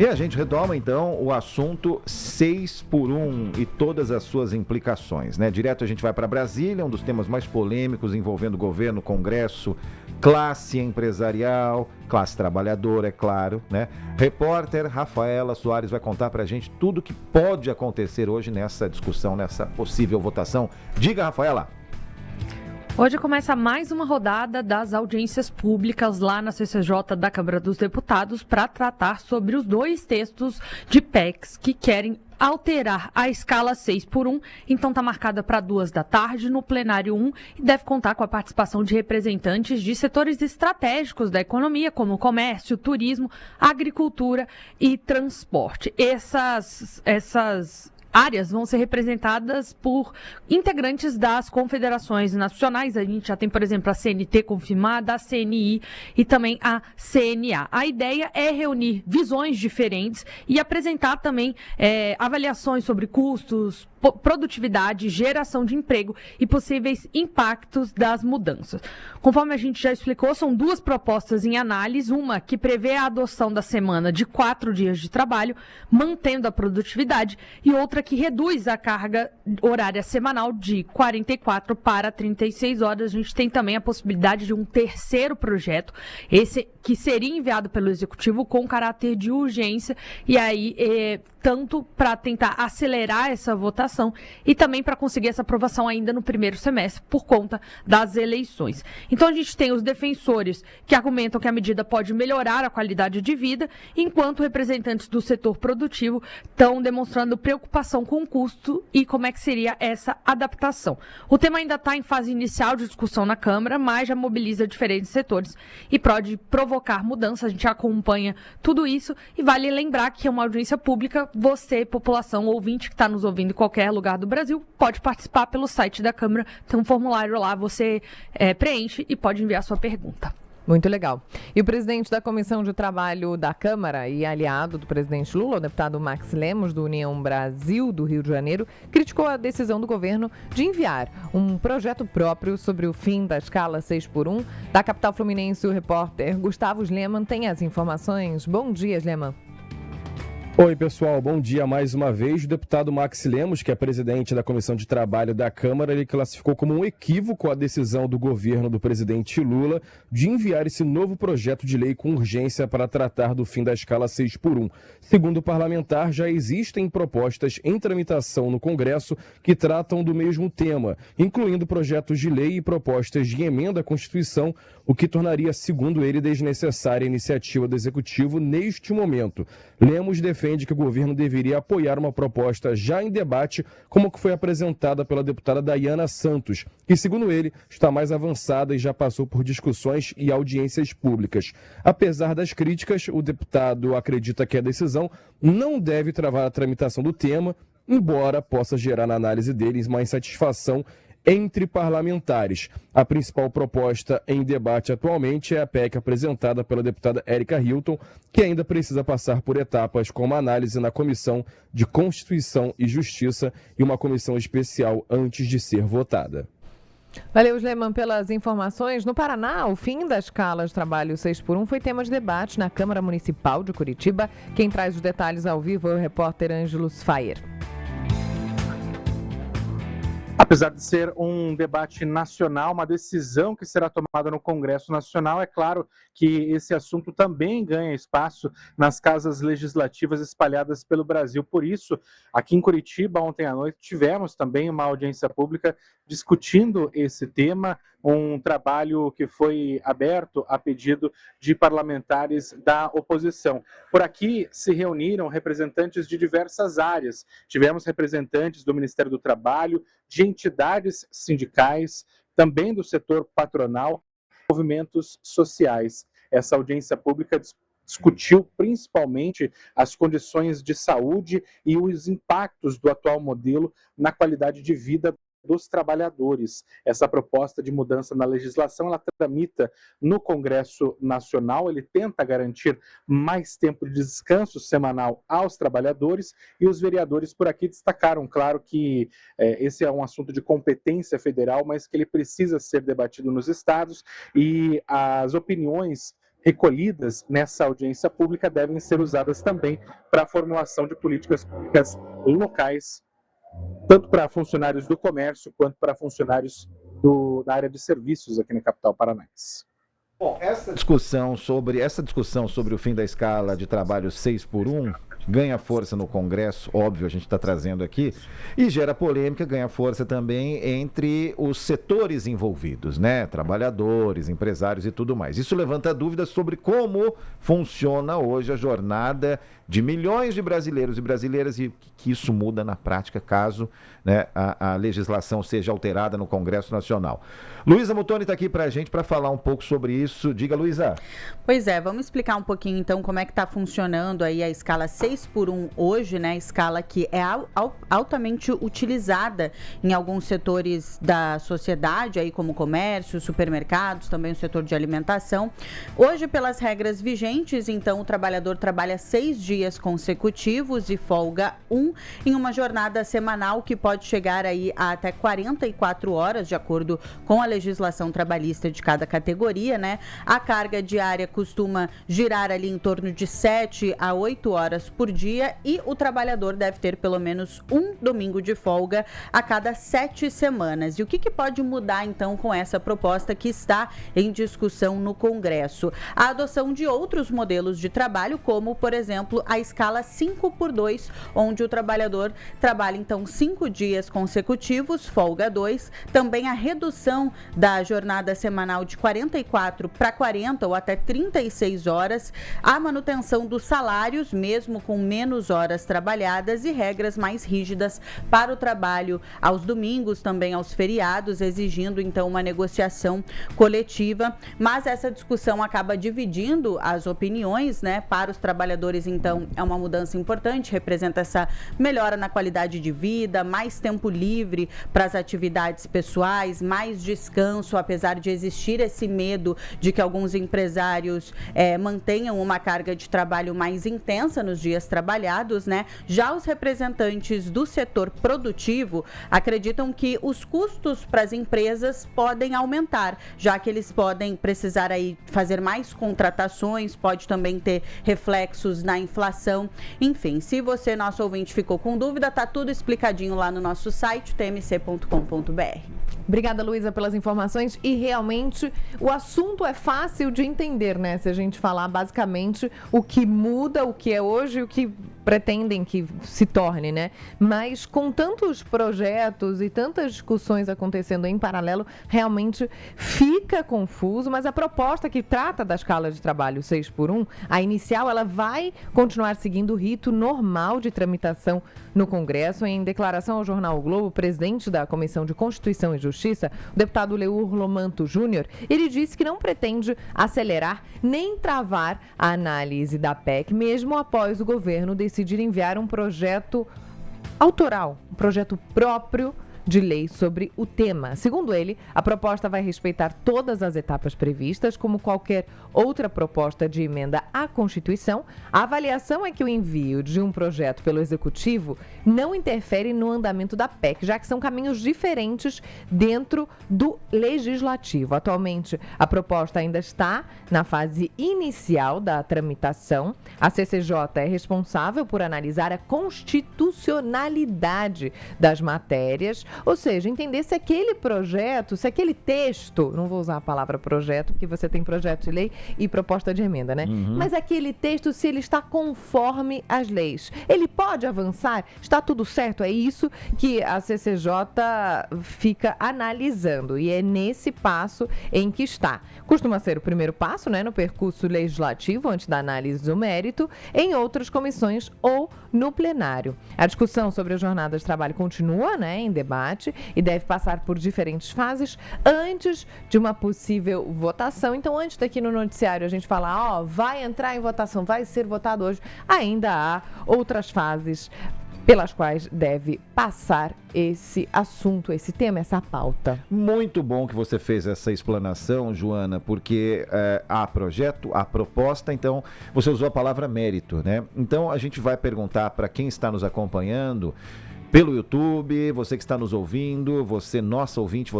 E a gente retoma então o assunto 6x1 e todas as suas implicações, né? Direto a gente vai para Brasília, um dos temas mais polêmicos envolvendo governo, Congresso, classe empresarial, classe trabalhadora, é claro, né? Repórter Rafaela Soares vai contar pra gente tudo o que pode acontecer hoje nessa discussão, nessa possível votação. Diga, Rafaela. Hoje começa mais uma rodada das audiências públicas lá na CCJ da Câmara dos Deputados para tratar sobre os dois textos de PECs que querem alterar a escala 6x1, então está marcada para 14h no plenário 1 e deve contar com a participação de representantes de setores estratégicos da economia, como comércio, turismo, agricultura e transporte. Essas áreas vão ser representadas por integrantes das confederações nacionais. A gente já tem, por exemplo, a CNT confirmada, a CNI e também a CNA. A ideia é reunir visões diferentes e apresentar também avaliações sobre custos, produtividade, geração de emprego e possíveis impactos das mudanças. Conforme a gente já explicou, são duas propostas em análise, uma que prevê a adoção da semana de 4 dias de trabalho, mantendo a produtividade, e outra que reduz a carga horária semanal de 44 para 36 horas. A gente tem também a possibilidade de um terceiro projeto, esse que seria enviado pelo Executivo com caráter de urgência, e aí tanto para tentar acelerar essa votação e também para conseguir essa aprovação ainda no primeiro semestre por conta das eleições. Então a gente tem os defensores que argumentam que a medida pode melhorar a qualidade de vida, enquanto representantes do setor produtivo estão demonstrando preocupação com o custo e como é que seria essa adaptação. O tema ainda está em fase inicial de discussão na Câmara, mas já mobiliza diferentes setores e pode provocar mudanças. A gente acompanha tudo isso e vale lembrar que é uma audiência pública. Você, população ouvinte que está nos ouvindo em qualquer lugar do Brasil, pode participar pelo site da Câmara. Tem um formulário lá, você preenche e pode enviar sua pergunta. Muito legal. E o presidente da Comissão de Trabalho da Câmara e aliado do presidente Lula, o deputado Max Lemos, do União Brasil do Rio de Janeiro, criticou a decisão do governo de enviar um projeto próprio sobre o fim da escala 6x1. Da capital fluminense, o repórter Gustavo Sleman tem as informações. Bom dia, Sleman. Oi, pessoal, bom dia mais uma vez. O deputado Max Lemos, que é presidente da Comissão de Trabalho da Câmara, ele classificou como um equívoco a decisão do governo do presidente Lula de enviar esse novo projeto de lei com urgência para tratar do fim da escala 6x1. Segundo o parlamentar, já existem propostas em tramitação no Congresso que tratam do mesmo tema, incluindo projetos de lei e propostas de emenda à Constituição, o que tornaria, segundo ele, desnecessária a iniciativa do Executivo neste momento. Lemos defende que o governo deveria apoiar uma proposta já em debate, como a que foi apresentada pela deputada Dayana Santos, que, segundo ele, está mais avançada e já passou por discussões e audiências públicas. Apesar das críticas, o deputado acredita que a decisão não deve travar a tramitação do tema, embora possa gerar na análise deles uma insatisfação entre parlamentares. A principal proposta em debate atualmente é a PEC apresentada pela deputada Érica Hilton, que ainda precisa passar por etapas como análise na Comissão de Constituição e Justiça e uma comissão especial antes de ser votada. Valeu, Sleman, pelas informações. No Paraná, o fim da escala de trabalho 6x1 foi tema de debate na Câmara Municipal de Curitiba. Quem traz os detalhes ao vivo é o repórter Ângelos Fayer. Apesar de ser um debate nacional, uma decisão que será tomada no Congresso Nacional, é claro que esse assunto também ganha espaço nas casas legislativas espalhadas pelo Brasil. Por isso, aqui em Curitiba, ontem à noite, tivemos também uma audiência pública discutindo esse tema, um trabalho que foi aberto a pedido de parlamentares da oposição. Por aqui se reuniram representantes de diversas áreas. Tivemos representantes do Ministério do Trabalho, de entidades sindicais, também do setor patronal, movimentos sociais. Essa audiência pública discutiu principalmente as condições de saúde e os impactos do atual modelo na qualidade de vida dos trabalhadores. Essa proposta de mudança na legislação, ela tramita no Congresso Nacional, ele tenta garantir mais tempo de descanso semanal aos trabalhadores, e os vereadores por aqui destacaram, claro, que esse é um assunto de competência federal, mas que ele precisa ser debatido nos estados, e as opiniões recolhidas nessa audiência pública devem ser usadas também para a formulação de políticas públicas locais, tanto para funcionários do comércio quanto para funcionários da área de serviços aqui na capital paranaense. Bom, essa discussão sobre o fim da escala de trabalho 6x1 ganha força no Congresso, óbvio, a gente está trazendo aqui, e gera polêmica, ganha força também entre os setores envolvidos, né? Trabalhadores, empresários e tudo mais. Isso levanta dúvidas sobre como funciona hoje a jornada de milhões de brasileiros e brasileiras e que isso muda na prática caso, né, a legislação seja alterada no Congresso Nacional. Luísa Muttoni está aqui para a gente para falar um pouco sobre isso. Diga, Luísa. Pois é, vamos explicar um pouquinho então como é que está funcionando aí a escala 6x1 hoje, né? Escala que é altamente utilizada em alguns setores da sociedade, aí como comércio, supermercados, também o setor de alimentação. Hoje, pelas regras vigentes, então o trabalhador trabalha 6 dias consecutivos e folga 1 em uma jornada semanal que pode chegar aí a até 44 horas, de acordo com a legislação trabalhista de cada categoria, né? A carga diária costuma girar ali em torno de 7 a 8 horas por dia e o trabalhador deve ter pelo menos um domingo de folga a cada 7 semanas. E o que pode mudar então com essa proposta que está em discussão no Congresso? A adoção de outros modelos de trabalho, como, por exemplo, a escala 5x2, onde o trabalhador trabalha então 5 dias consecutivos, folga 2, também a redução da jornada semanal de 44 para 40 ou até 36 horas, a manutenção dos salários, mesmo com menos horas trabalhadas e regras mais rígidas para o trabalho aos domingos, também aos feriados, exigindo então uma negociação coletiva, mas essa discussão acaba dividindo as opiniões, né? Para os trabalhadores, então, é uma mudança importante, representa essa melhora na qualidade de vida, mais tempo livre para as atividades pessoais, mais descanso, apesar de existir esse medo de que alguns empresários mantenham uma carga de trabalho mais intensa nos dias trabalhados, né? Já os representantes do setor produtivo acreditam que os custos para as empresas podem aumentar, já que eles podem precisar aí fazer mais contratações, pode também ter reflexos na inflação. Enfim, se você, nosso ouvinte, ficou com dúvida, tá tudo explicadinho lá no nosso site, tmc.com.br. Obrigada, Luísa, pelas informações. E realmente o assunto é fácil de entender, né? Se a gente falar basicamente o que muda, o que é hoje e o que pretendem que se torne, né? Mas com tantos projetos e tantas discussões acontecendo em paralelo, realmente fica confuso, mas a proposta que trata da escala de trabalho 6x1, a inicial, ela vai continuar seguindo o rito normal de tramitação no Congresso. Em declaração ao jornal o Globo, o presidente da Comissão de Constituição e Justiça, o deputado Leur Lomanto Júnior, ele disse que não pretende acelerar nem travar a análise da PEC, mesmo após o governo decidir enviar um projeto autoral, um projeto próprio de lei sobre o tema. Segundo ele, a proposta vai respeitar todas as etapas previstas, como qualquer outra proposta de emenda à Constituição. A avaliação é que o envio de um projeto pelo Executivo não interfere no andamento da PEC, já que são caminhos diferentes dentro do Legislativo. Atualmente, a proposta ainda está na fase inicial da tramitação. A CCJ é responsável por analisar a constitucionalidade das matérias, ou seja, entender se aquele projeto, se aquele texto, não vou usar a palavra projeto, porque você tem projeto de lei e proposta de emenda, né? Mas aquele texto, se ele está conforme as leis. Ele pode avançar? Está tudo certo? É isso que a CCJ fica analisando e é nesse passo em que está. Costuma ser o primeiro passo, né, no percurso legislativo, antes da análise do mérito, em outras comissões ou no plenário. A discussão sobre as jornadas de trabalho continua, né, em debate e deve passar por diferentes fases antes de uma possível votação. Então, antes daqui no noticiário a gente falar, vai entrar em votação, vai ser votado hoje, ainda há outras fases pelas quais deve passar esse assunto, esse tema, essa pauta. Muito bom que você fez essa explanação, Joana, porque há projeto, há proposta, então você usou a palavra mérito, né? Então a gente vai perguntar para quem está nos acompanhando pelo YouTube, você que está nos ouvindo, você nosso ouvinte,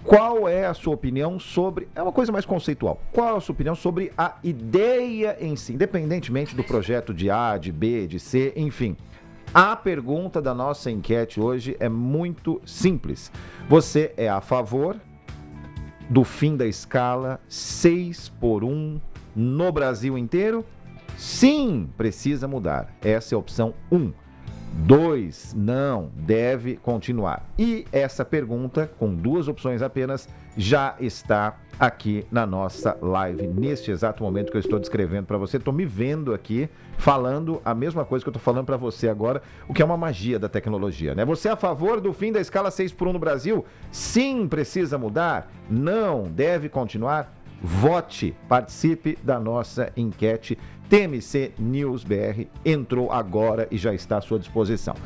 Qual é a sua opinião sobre... É uma coisa mais conceitual. Qual é a sua opinião sobre a ideia em si, independentemente do projeto de A, de B, de C, enfim. A pergunta da nossa enquete hoje é muito simples. Você é a favor do fim da escala 6x1 no Brasil inteiro? Sim, precisa mudar. Essa é a opção 1. 2, não, deve continuar. E essa pergunta, com 2 opções apenas, já está aqui na nossa live, neste exato momento que eu estou descrevendo para você. Estou me vendo aqui, falando a mesma coisa que eu estou falando para você agora, o que é uma magia da tecnologia, né? Você é a favor do fim da escala 6x1 no Brasil? Sim, precisa mudar? Não, deve continuar? Vote, participe da nossa enquete. TMC News BR entrou agora e já está à sua disposição.